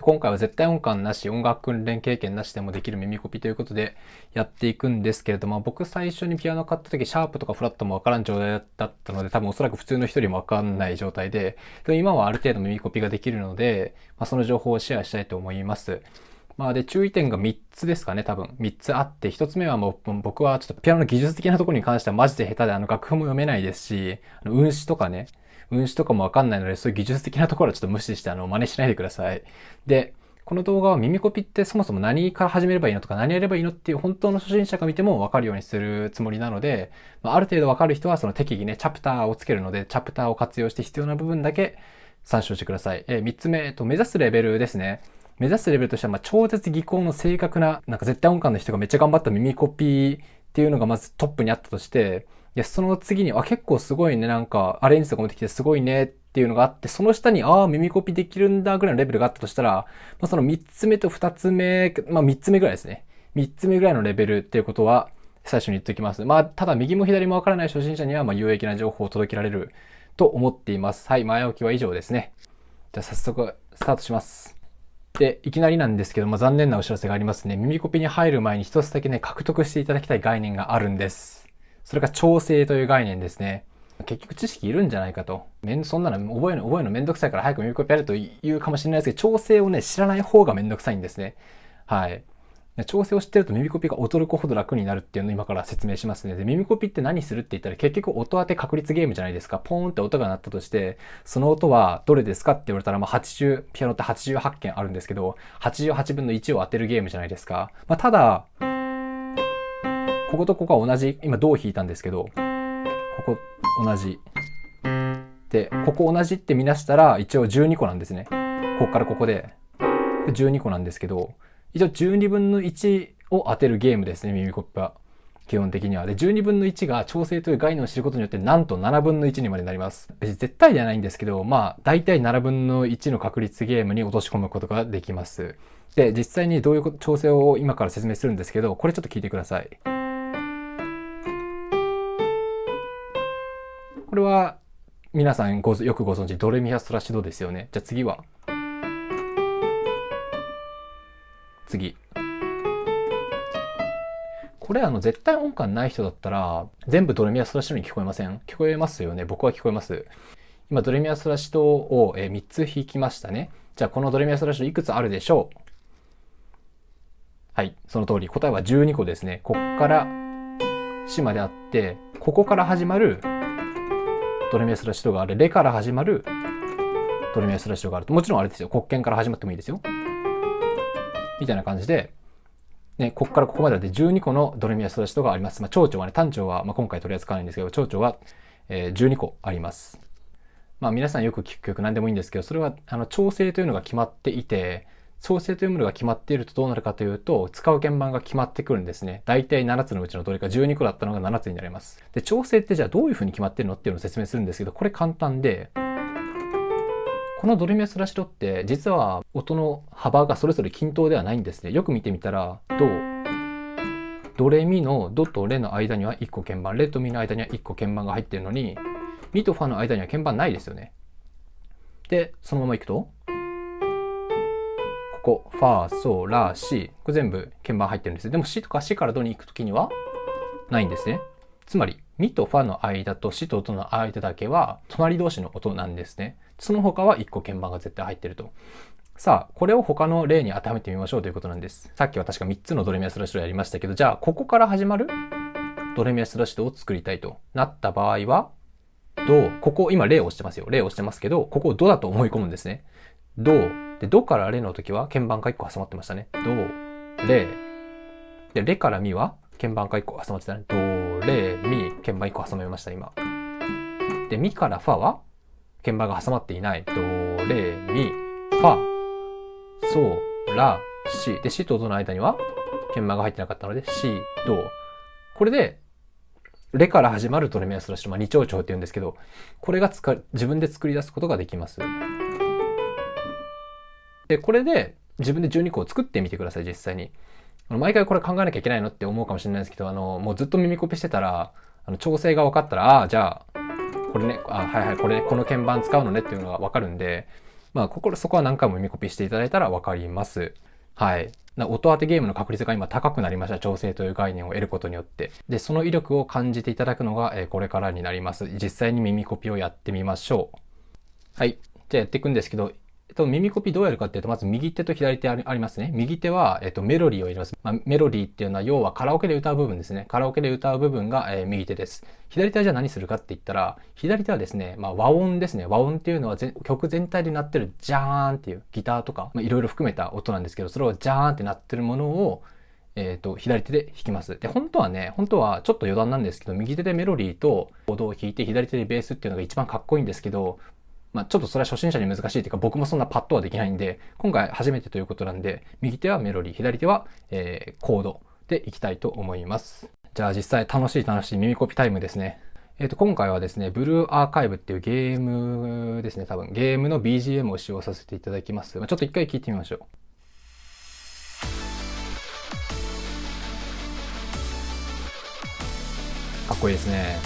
今回は絶対音感なし、音楽訓練経験なしでもできる耳コピということでやっていくんですけれども、僕最初にピアノ買った時、シャープとかフラットもわからん状態だったので、多分おそらく普通の人よりもわかんない状態で、今はある程度耳コピができるので、その情報をシェアしたいと思います。で、注意点が3つですかね、多分。3つあって、1つ目はもう、僕はちょっとピアノの技術的なところに関してはマジで下手で、楽譜も読めないですし、運指とかね、運指とかもわかんないので、そういう技術的なところはちょっと無視して、真似しないでください。で、この動画は耳コピってそもそも何から始めればいいのとか何やればいいのっていう本当の初心者が見てもわかるようにするつもりなので、ある程度わかる人はその適宜ね、チャプターをつけるので、チャプターを活用して必要な部分だけ参照してください。3つ目、目指すレベルですね。目指すレベルとしては、超絶技巧の正確な、絶対音感の人がめっちゃ頑張った耳コピーっていうのがまずトップにあったとして、その次に、結構すごいね、アレンジとかもできてすごいねっていうのがあって、その下に、耳コピできるんだぐらいのレベルがあったとしたら、その3つ目と2つ目、3つ目ぐらいですね。3つ目ぐらいのレベルっていうことは、最初に言っておきます。ただ右も左もわからない初心者には、有益な情報を届けられると思っています。はい、前置きは以上ですね。じゃあ早速、スタートします。で、いきなりなんですけど、残念なお知らせがありますね。耳コピに入る前に一つだけね、獲得していただきたい概念があるんです。それが調整という概念ですね。結局知識いるんじゃないかと。そんなの覚えるのめんどくさいから早く耳コピやると言うかもしれないですけど、調整をね、知らない方がめんどくさいんですね。はい。調整を知ってると耳コピが驚くほど楽になるっていうのを今から説明しますね。で、耳コピって何するって言ったら結局音当て確率ゲームじゃないですか。ポーンって音が鳴ったとして、その音はどれですかって言われたら、ピアノって88件あるんですけど、88分の1を当てるゲームじゃないですか。ただ、こことここは同じ、今銅弾いたんですけど、ここ同じ。で、ここ同じって見なしたら一応12個なんですね。ここからここで。12個なんですけど、一応12分の1を当てるゲームですね、耳コピは。基本的には。で、12分の1が調整という概念を知ることによって、なんと7分の1にまでなります。別に絶対ではないんですけど、大体7分の1の確率ゲームに落とし込むことができます。で、実際にどういう調整を今から説明するんですけど、これちょっと聞いてください。これは、皆さんよくご存知、ドレミファソラシドですよね。じゃあ次は。次。これ絶対音感ない人だったら、全部ドレミファソラシドに聞こえません？聞こえますよね。僕は聞こえます。今、ドレミファソラシドを3つ弾きましたね。じゃあこのドレミファソラシドいくつあるでしょう？はい、その通り。答えは12個ですね。こっからシまであって、ここから始まるドレミファソラシドがある。レから始まるドレミファソラシドがある。もちろんあれですよ。黒鍵から始まってもいいですよ。みたいな感じで、ね、ここからここまでで12個のドレミファソラシドがあります。長調はね、単調は、今回取り扱わないんですけど、長調は、12個あります。皆さんよく聞く曲何でもいいんですけど、それは調整というのが決まっていて、調整というものが決まっているとどうなるかというと、使う鍵盤が決まってくるんですね。大体7つのうちのどれか12個だったのが7つになります。で、調整ってじゃあどういう風に決まってるのっていうのを説明するんですけど、これ簡単で、このドレミファソラシドって実は音の幅がそれぞれ均等ではないんですね。よく見てみたら、ドレミのドとレの間には1個鍵盤、レとミの間には1個鍵盤が入っているのに、ミとファの間には鍵盤ないですよね。で、そのままいくと、ここ、ファ、ソ、ラ、シ、これ全部鍵盤入ってるんです。でもシとかシからドに行くときにはないんですね。つまり、ミとファの間とシとドの間だけは隣同士の音なんですね。その他は1個鍵盤が絶対入ってると。さあ、これを他の例に当てはめてみましょうということなんです。さっきは確か3つのドレミファソラシドをやりましたけど、じゃあ、ここから始まるドレミファソラシドを作りたいとなった場合は、ここ、今例を押してますよ。例を押してますけど、ここをドだと思い込むんですね。で、ドからレの時は鍵盤が1個挟まってましたね。ド、レ。で、レからミは鍵盤が1個挟まってたね。ド、レ、ミ、鍵盤1個挟まりました、今。で、ミからファは鍵盤が挟まっていない。ド、レ、ミ、ファ、ソ、ラ、シ。で、シとドの間には鍵盤が入ってなかったので、シ、ド。これで、レから始まるドレミファソラシド、二長調って言うんですけど、これが自分で作り出すことができます。で、これで自分で12個を作ってみてください、実際に。毎回これ考えなきゃいけないのって思うかもしれないですけど、もうずっと耳コピしてたら、調整が分かったら、じゃあ、これね、はいはい、この鍵盤使うのねっていうのが分かるんで、まあ、そこは何回も耳コピしていただいたらわかります。はい。音当てゲームの確率が今高くなりました。調整という概念を得ることによって。で、その威力を感じていただくのが、これからになります。実際に耳コピをやってみましょう。はい。じゃあやっていくんですけど、耳コピどうやるかっていうと、まず右手と左手ありますね。右手は、メロディーを入れます。メロディーっていうのは、要はカラオケで歌う部分ですね。カラオケで歌う部分が、右手です。左手はじゃあ何するかって言ったら、左手はですね、和音ですね。和音っていうのは曲全体で鳴ってるジャーンっていうギターとか、いろいろ含めた音なんですけど、それをジャーンって鳴ってるものを、左手で弾きます。で、本当はちょっと余談なんですけど、右手でメロディーとコードを弾いて、左手でベースっていうのが一番かっこいいんですけど、ちょっとそれは初心者に難しいというか、僕もそんなパッとはできないんで、今回初めてということなんで、右手はメロディー、左手は、コードでいきたいと思います。じゃあ実際楽しい耳コピタイムですね。今回はですね、ブルーアーカイブっていうゲームですね、多分。ゲームの BGM を使用させていただきます。ちょっと一回聞いてみましょう。かっこいいですね。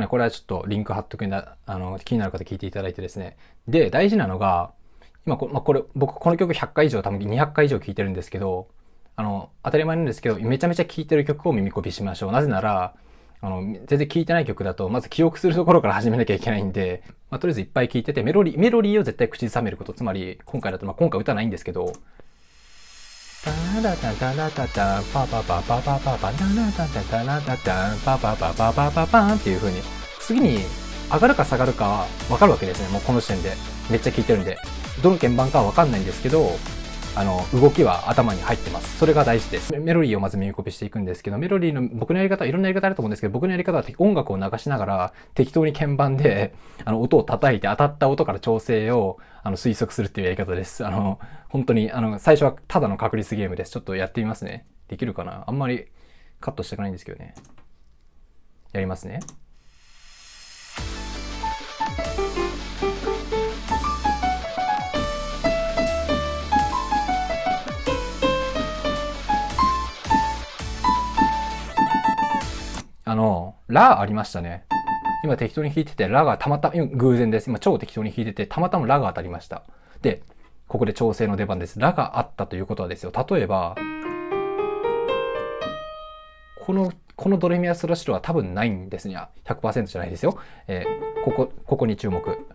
これはちょっとリンク貼っとくんだ、気になる方聞いていただいてですね。で、大事なのが、今これ、僕この曲100回以上、多分200回以上聴いてるんですけど、当たり前なんですけど、めちゃめちゃ聴いてる曲を耳コピしましょう。なぜなら、全然聴いてない曲だと、まず記憶するところから始めなきゃいけないんで、とりあえずいっぱい聴いてて、メロディーを絶対口ずさめること。つまり、今回だと、今回歌ないんですけど、タラタタラタタパパパパパパパタラタタタラタタパパパパパパパンっていう風に次に上がるか下がるか分かるわけですね。もうこの時点でめっちゃ聞いてるんで、どの鍵盤かは分かんないんですけど、動きは頭に入ってます。それが大事です。メロディーをまず耳コピしていくんですけど、メロディーの僕のやり方、いろんなやり方あると思うんですけど、僕のやり方は音楽を流しながら適当に鍵盤で音を叩いて当たった音から調整を推測するっていうやり方です。本当に最初はただの確率ゲームです。ちょっとやってみますね。できるかな？あんまりカットしたくないんですけどね。やりますね。ラありましたね。今適当に弾いてて、ラがたまたま、偶然です。今超適当に弾いてて、たまたまラが当たりました。で、ここで調整の出番です。ラがあったということはですよ。例えば、このドレミアスラシドは多分ないんですね。100% じゃないですよ。ここに注目。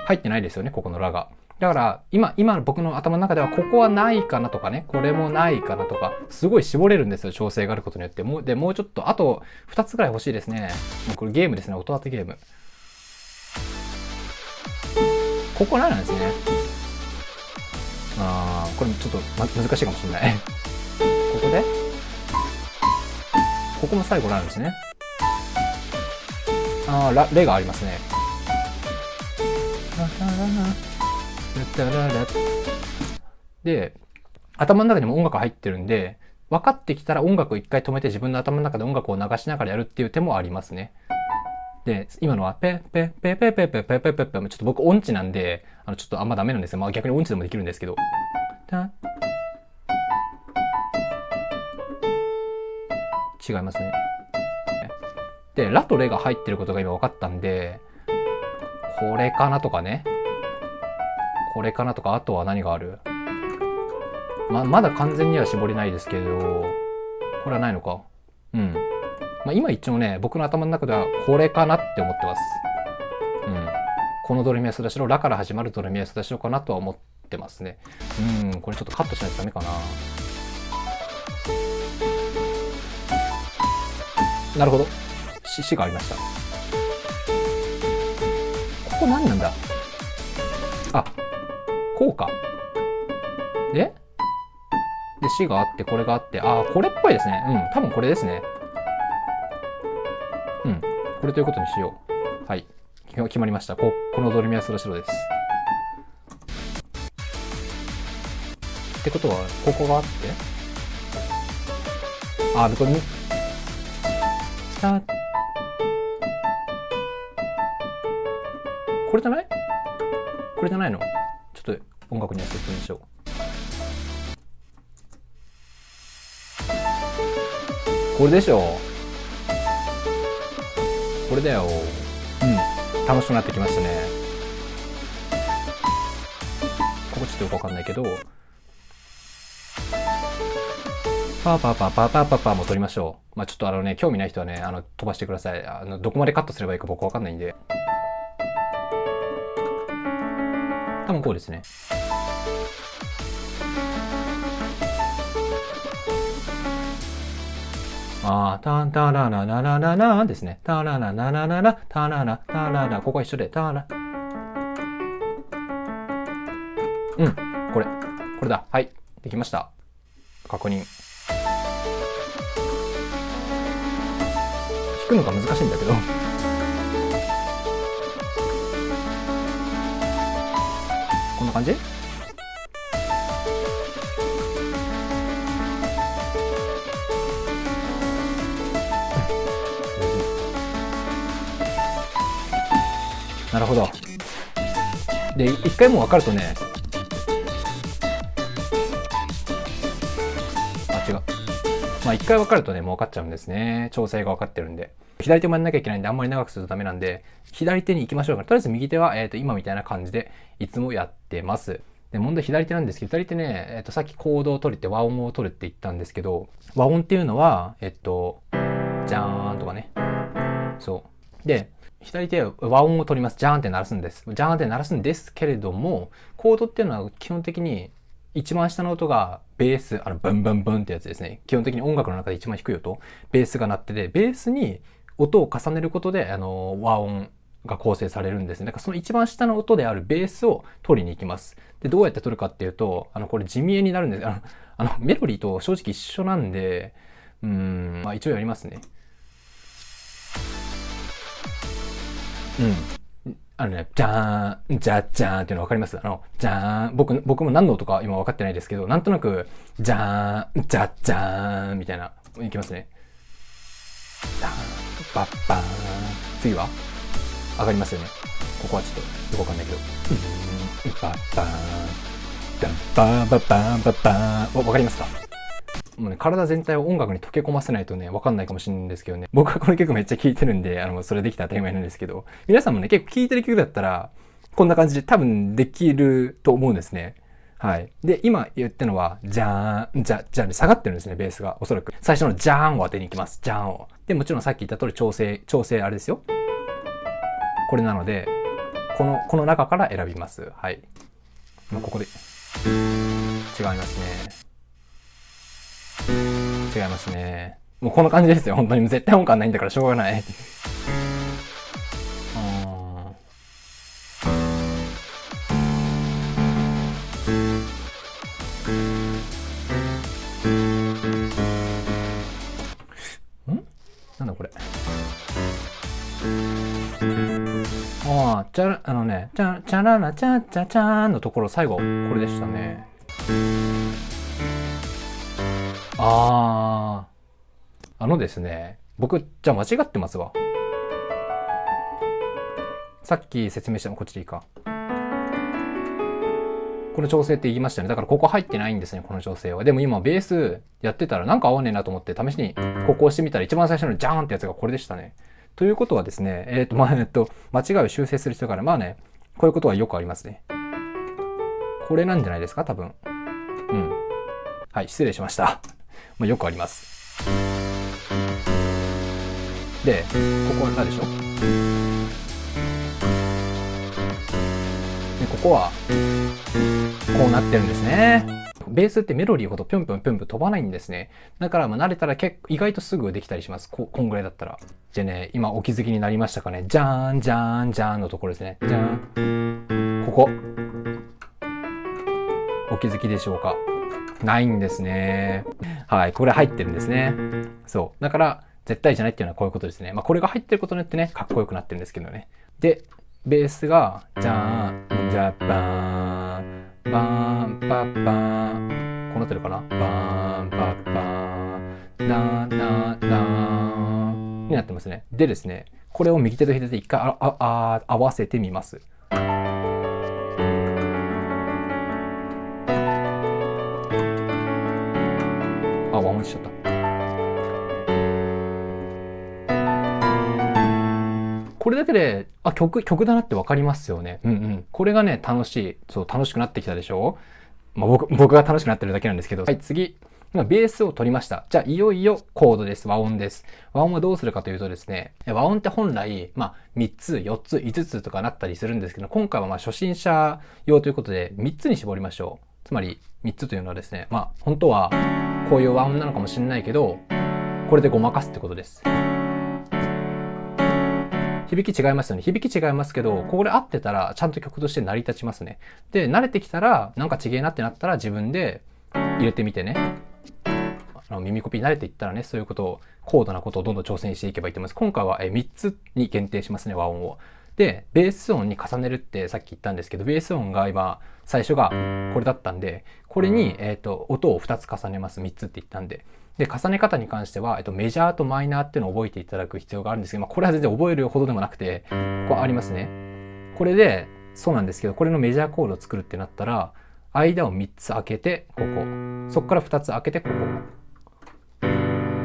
入ってないですよね、ここのラが。だから、今僕の頭の中では、ここはないかなとかね、これもないかなとか、すごい絞れるんですよ、調整があることによって。もうちょっと、あと2つぐらい欲しいですね。もうこれゲームですね、音当てゲーム。ここなんですね。これちょっと、難しいかもしれない。ここでここも最後なんですね。レがありますね。で、頭の中にも音楽入ってるんで、分かってきたら音楽を一回止めて自分の頭の中で音楽を流しながらやるっていう手もありますね。で、今のはペペペペペペペペペペ、ちょっと僕音痴なんで、ちょっとあんまダメなんですよ。逆に音痴でもできるんですけど。違いますね。で、ラとレが入ってることが今分かったんで、これかなとかね。これかなとか、あとは何がある？まだ完全には絞れないですけど、これはないのか。うん。今一応ね、僕の頭の中ではこれかなって思ってます。うん。このドレミアスダシロ、ラから始まるドレミアスダシロかなとは思ってますね。これちょっとカットしないとダメかな。なるほど。死がありました。ここ何なんだ？こうか。で、死があって、これがあって、これっぽいですね。多分これですね。これということにしよう。はい。決まりました。このドレミアスラシドです。ってことは、ここがあって、これに、これじゃない？これじゃないの？ちょっと音楽に合わせてみましょう。これでしょ。これだよ。楽しくなってきましたね。ここちょっとよくわかんないけど、パーパーパーパーパーパーパーも取りましょう。まあちょっと興味ない人はね、飛ばしてください。どこまでカットすればいいか僕わかんないんで。多分こうですね。タンタララララララですね。タララララララ、タララ、タララ、ここは一緒で、タラ。これだ。はい。できました。確認。弾くのが難しいんだけど。こんな感じ？なるほど。で、一回もう分かるとね、違う。まあ一回分かるとね、もう分かっちゃうんですね。調整が分かってるんで。左手もやんなきゃいけないんで、あんまり長くするとダメなんで、左手に行きましょうか。とりあえず右手は、今みたいな感じで、いつもやってます。で、問題左手なんですけど、左手ね、さっきコードを取るって和音を取るって言ったんですけど、和音っていうのは、じゃーんとかね。そう。で、左手は和音を取ります。ジャーンって鳴らすんです。ジャーンって鳴らすんですけれども、コードっていうのは基本的に一番下の音がベース、ブンブンブンってやつですね。基本的に音楽の中で一番低い音、ベースが鳴ってて、ベースに音を重ねることで、和音が構成されるんですね。だからその一番下の音であるベースを取りに行きます。で、どうやって取るかっていうと、これ地味絵になるんです。メロディーと正直一緒なんで、まあ一応やりますね。じゃーん、じゃじゃーんっていうの分かります？じゃーん、僕も何の音か今分かってないですけど、なんとなく、じゃーん、じゃじゃーんみたいな、いきますね。じゃーん、バッバーン。次は上がりますよね。ここはちょっとよくわかんないけど。バッバーン。ダンバーバッバーンバッバーン。わかりますか？もうね、体全体を音楽に溶け込ませないとね、わかんないかもしれないんですけどね。僕はこの曲めっちゃ聴いてるんで、それできたら当たり前なんですけど、皆さんもね、結構聴いてる曲だったら、こんな感じで多分できると思うんですね。はい。で、今言ったのは、じゃーん、じゃーんで下がってるんですね、ベースが。おそらく。最初のじゃーんを当てに行きます。じゃーんを。で、もちろんさっき言った通り調整あれですよ。これなので、この中から選びます。はい。ここで。違いますね。違いますね。もうこんな感じですよ。本当に絶対音感ないんだからしょうがない。なんだこれ。チャララチャチャチャーンのところ最後これでしたね。ですね、僕じゃあ間違ってますわ。さっき説明したのこっちでいいか。この調整って言いましたね。だからここ入ってないんですね、この調整は。でも今ベースやってたらなんか合わねえなと思って試しにここ押してみたら一番最初のジャーンってやつがこれでしたね。ということはですね、間違いを修正する人からまあね、こういうことはよくありますね。これなんじゃないですか、多分。はい、失礼しました。まあ、よくあります。で、ここはラでしょ。で、ここは、こうなってるんですね。ベースってメロディーほどぴょんぴょんぴょんぴょん飛ばないんですね。だから慣れたら意外とすぐできたりします。こんぐらいだったら。でね、今お気づきになりましたかね。じゃーん、じゃーん、じゃーんのところですね。じゃーん。ここ。お気づきでしょうか？ないんですね。はい、これ入ってるんですね。そう。だから、絶対じゃないっていうのはこういうことですね。まあ、これが入ってることによってね、かっこよくなってるんですけどね。で、ベースが、じゃーん、じゃバーン、バーン、バッバーン。こうなってるかな？バーン、バッバーン、ナーナーナーになってますね。でですね、これを右手と左手で一回合わせてみます。和音しちゃった。これだけで、あ、曲だなってわかりますよね。うんうん。これがね、楽しい。そう、楽しくなってきたでしょ？まあ僕が楽しくなってるだけなんですけど。はい、次。今、ベースを取りました。じゃあ、いよいよコードです。和音です。和音はどうするかというとですね、和音って本来、まあ、3つ、4つ、5つとかなったりするんですけど、今回はまあ、初心者用ということで、3つに絞りましょう。つまり、3つというのはですね、まあ、本当は、こういう和音なのかもしれないけど、これでごまかすってことです。響き違いますよね。響き違いますけど、これ合ってたら、ちゃんと曲として成り立ちますね。で、慣れてきたら、なんか違えなってなったら、自分で入れてみてね。耳コピー慣れていったらね、そういうことを、高度なことをどんどん挑戦していけばいいと思います。今回は3つに限定しますね、和音を。で、ベース音に重ねるってさっき言ったんですけど、ベース音が今、最初がこれだったんで、これに、音を2つ重ねます。3つって言ったんで。で、重ね方に関しては、メジャーとマイナーっていうのを覚えていただく必要があるんですけど、まあ、これは全然覚えるほどでもなくて、こうありますね。これで、そうなんですけど、これのメジャーコードを作るってなったら、間を3つ開けて、ここ。そこから2つ開けて、ここ。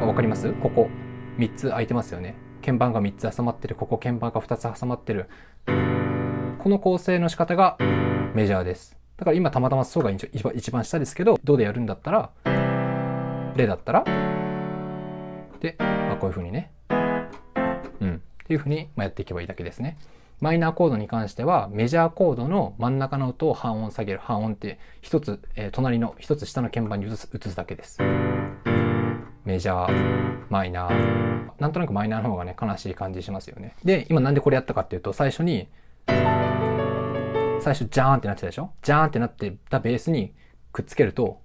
わかります？ここ。3つ開いてますよね。鍵盤が3つ挟まってる。ここ鍵盤が2つ挟まってる。この構成の仕方がメジャーです。だから今たまたまソが一番下ですけど、ドでやるんだったら、レだったら、で、まあ、こういう風にね。っていう風にやっていけばいいだけですね。マイナーコードに関しては、メジャーコードの真ん中の音を半音下げる。半音って一つ、隣の一つ下の鍵盤に移すだけです。メジャー、マイナー。なんとなくマイナーの方がね、悲しい感じしますよね。で、今なんでこれやったかっていうと、最初ジャーンってなってたでしょ？ジャーンってなってたベースにくっつけると、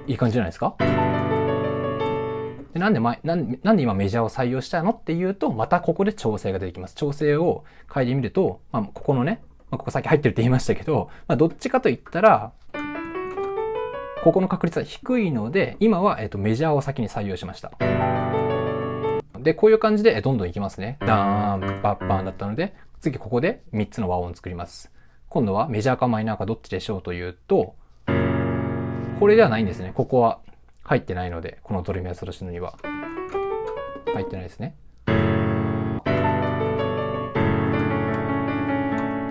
いい感じじゃないですか？でなんで今メジャーを採用したのっていうと、またここで調整が出てきます。調整を変えてみると、まあ、ここのね、ここさっき入ってるって言いましたけど、まあ、どっちかと言ったら、ここの確率は低いので、今は、メジャーを先に採用しました。で、こういう感じでどんどんいきますね。ダーン、バッバーンだったので、次ここで3つの和音を作ります。今度はメジャーかマイナーかどっちでしょうというと、これではないんですね。ここは入ってないので、このドレミアソラシドには入ってないですね。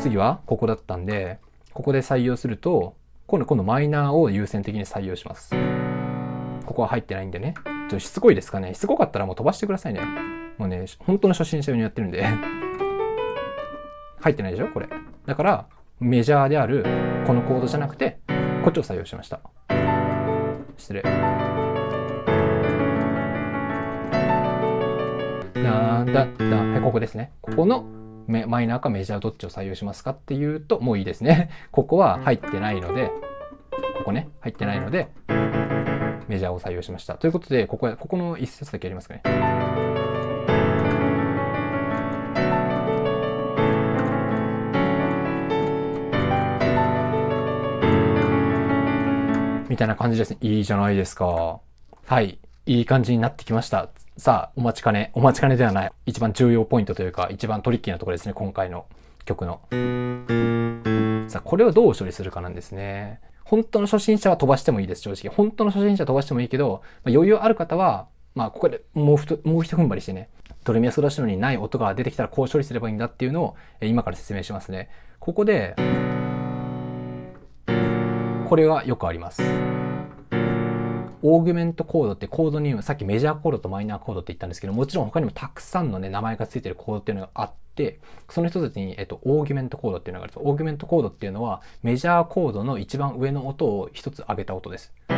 次はここだったんで、ここで採用すると、今度マイナーを優先的に採用します。ここは入ってないんでね。ちょっとしつこいですかね。しつこかったらもう飛ばしてくださいね。もうね、本当の初心者用にやってるんで。入ってないでしょこれ。だから、メジャーであるこのコードじゃなくて、こっちを採用しました。失礼。はい、ここですね。ここのマイナーかメジャーどっちを採用しますかっていうと、もういいですね。ここは入ってないので、ここね、入ってないので、メジャーを採用しました。ということで、ここの一節だけやりますかね。みたいな感じですね。いいじゃないですか。はい。いい感じになってきました。さあ、お待ちかねではない。一番重要ポイントというか、一番トリッキーなところですね。今回の曲の。さあ、これをどう処理するかなんですね。本当の初心者は飛ばしてもいいです、正直。本当の初心者は飛ばしてもいいけど、余裕ある方は、ここでもう一踏ん張りしてね、ドレミアソラシドにない音が出てきたらこう処理すればいいんだっていうのを今から説明しますね。ここで、これはよくあります。オーギュメントコードってコードにさっきメジャーコードとマイナーコードって言ったんですけど、もちろん他にもたくさんのね、名前がついてるコードっていうのがあって、その一つに、オーギュメントコードっていうのがあるんです。オーギュメントコードっていうのは、メジャーコードの一番上の音を一つ上げた音です。こ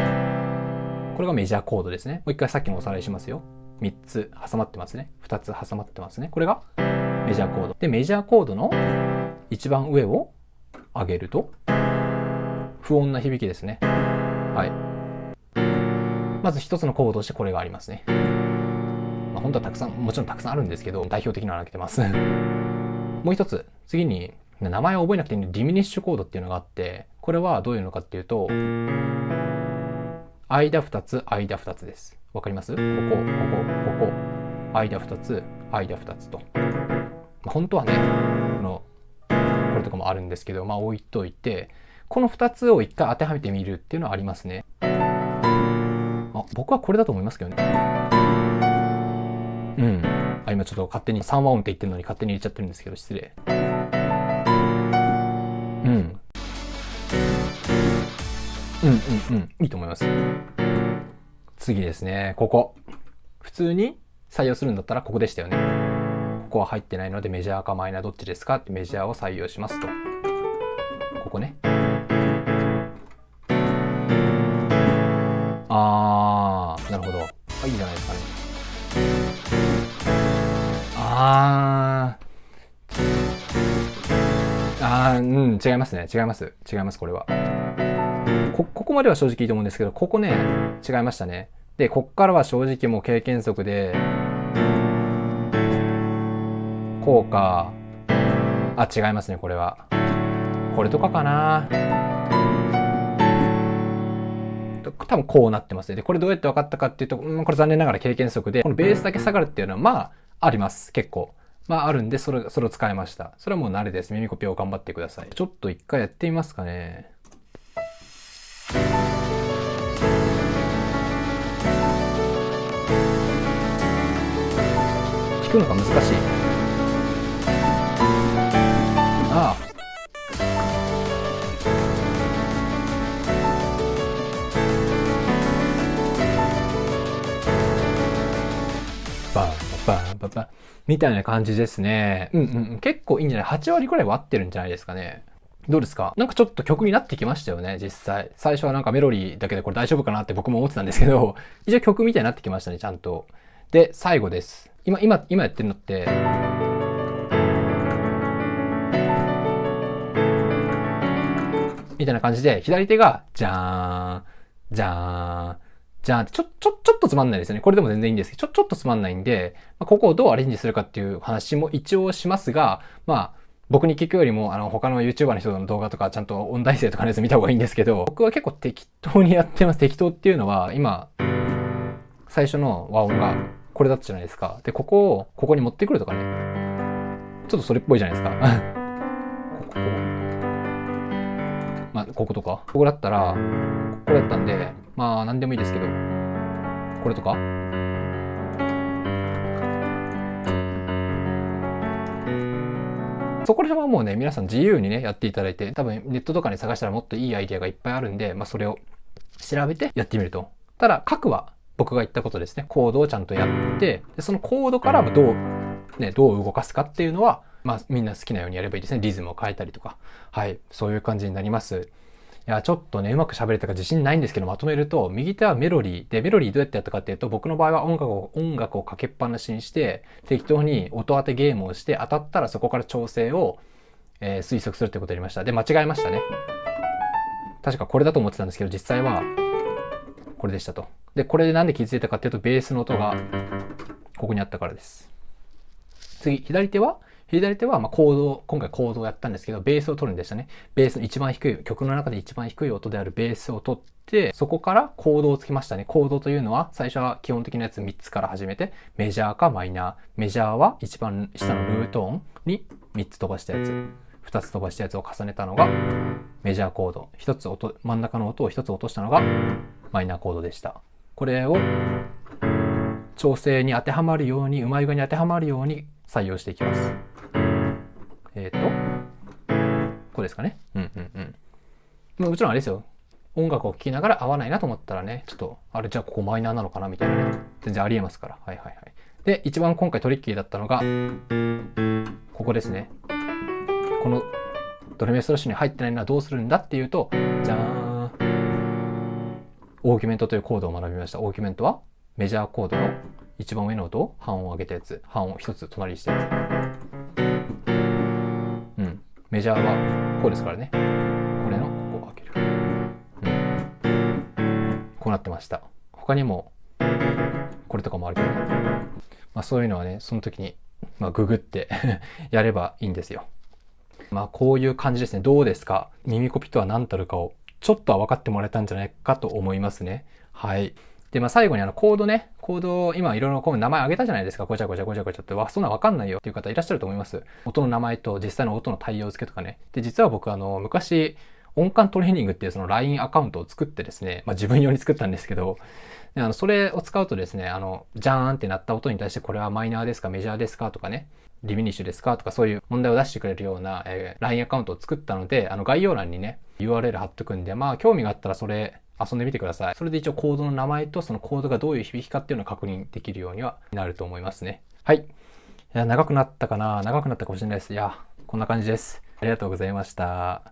れがメジャーコードですね。もう一回さっきもおさらいしますよ。3つ挟まってますね。2つ挟まってますね。これがメジャーコード。で、メジャーコードの一番上を上げると、不穏な響きですね。はい。まず一つのコードとしてこれがありますね。本当はもちろんたくさんあるんですけど、代表的なのを挙げてます。もう一つ、次に、名前を覚えなくていいので、ディミニッシュコードっていうのがあって、これはどういうのかっていうと、間2つ、間2つです。わかります？ここ、間2つ、間2つと。本当はね、これとかもあるんですけど、置いといて、この2つを一回当てはめてみるっていうのはありますね。僕はこれだと思いますけどね。うん。あ、今ちょっと勝手に3和音って言ってるのに勝手に入れちゃってるんですけど、失礼。うん。いいと思います。次ですね、ここ。普通に採用するんだったらここでしたよね。ここは入ってないのでメジャーかマイナーどっちですかってメジャーを採用しますと。ここね。なるほど。いいんじゃないですかね。違いますね。違います。これは。ここまでは正直いいと思うんですけど、ここね、違いましたね。で、こっからは正直もう経験則で、こうか。違いますね、これは。これとかかな。多分こうなってますね。で、これどうやって分かったかっていうと、これ残念ながら経験則で、このベースだけ下がるっていうのは、まあ、あります。結構。まあ、あるんで、それを使いました。それはもう慣れです。耳コピを頑張ってください。ちょっと一回やってみますかね。弾くのが難しい。バみたいな感じですね。結構いいんじゃない ?8 割くらいは合ってるんじゃないですかね。どうですか？なんかちょっと曲になってきましたよね、実際。最初はなんかメロディーだけでこれ大丈夫かなって僕も思ってたんですけど、一応曲みたいになってきましたね、ちゃんと。で、最後です。今やってるのって、みたいな感じで、左手が、じゃーん、じゃーん、じゃあ、ちょっとつまんないですよね。これでも全然いいんですけど、ちょっとつまんないんで、ここをどうアレンジするかっていう話も一応しますが、僕に聞くよりも、他の YouTuber の人の動画とか、ちゃんと音大生とかのやつ見た方がいいんですけど、僕は結構適当にやってます。適当っていうのは、今、最初の和音がこれだったじゃないですか。で、ここを、ここに持ってくるとかね。ちょっとそれっぽいじゃないですか。こことか。ここだったら、これだったんで、なんでもいいですけど、これとか。そこら辺はもうね、皆さん自由にね、やっていただいて、多分ネットとかに探したらもっといいアイデアがいっぱいあるんで、それを調べてやってみると。ただ、書くは僕が言ったことですね。コードをちゃんとやって、でそのコードからどう動かすかっていうのは、みんな好きなようにやればいいですね。リズムを変えたりとか。はい。そういう感じになります。いや、ちょっとね、うまく喋れたか自信ないんですけど、まとめると、右手はメロディーで、メロディーどうやってやったかっていうと、僕の場合は音楽をかけっぱなしにして、適当に音当てゲームをして、当たったらそこから調整を、推測するってことをやりました。で、間違えましたね。確かこれだと思ってたんですけど、実際は、これでしたと。で、これでなんで気づいたかっていうと、ベースの音が、ここにあったからです。次、左手はコード、今回コードをやったんですけど、ベースを取るんでしたね。ベースの一番低い、曲の中で一番低い音であるベースを取って、そこからコードをつけましたね。コードというのは、最初は基本的なやつ3つから始めて、メジャーかマイナー。メジャーは一番下のルート音に3つ飛ばしたやつ。2つ飛ばしたやつを重ねたのがメジャーコード。真ん中の音を1つ落としたのがマイナーコードでした。これを調整に当てはまるように、うまい具合に当てはまるように採用していきます。こうですかね。もちろんあれですよ。音楽を聴きながら合わないなと思ったらね、ちょっと、じゃあここマイナーなのかなみたいなね。全然ありえますから。で、一番今回トリッキーだったのが、ここですね。このドレミファソラシドに入ってないのはどうするんだっていうと、じゃーん。オーギュメントというコードを学びました。オーギュメントはメジャーコードの一番上の音を半音上げたやつ、半音一つ隣にしたやつ。メジャーはこうですからね。これのここを開ける。こうなってました。他にもこれとかもあるけどね。そういうのはね、その時にググってやればいいんですよ。こういう感じですね。どうですか？耳コピとは何たるかをちょっとは分かってもらえたんじゃないかと思いますね。はい。で、最後にコード、今いろいろ名前挙げたじゃないですか。ごちゃごちゃって、そんな分かんないよっていう方いらっしゃると思います。音の名前と実際の音の対応付けとかね。で、実は僕昔、音感トレーニングっていうその LINE アカウントを作ってですね、自分用に作ったんですけど、でそれを使うとですね、ジャーンって鳴った音に対してこれはマイナーですか、メジャーですかとかね、ディミニッシュですかとかそういう問題を出してくれるような、LINE アカウントを作ったので、概要欄にね、URL 貼っとくんで、まあ興味があったらそれ遊んでみてください。それで一応コードの名前とそのコードがどういう響きかっていうのを確認できるようにはなると思いますね。はい。いや、長くなったかな、長くなったかもしれないです。いや、こんな感じです。ありがとうございました。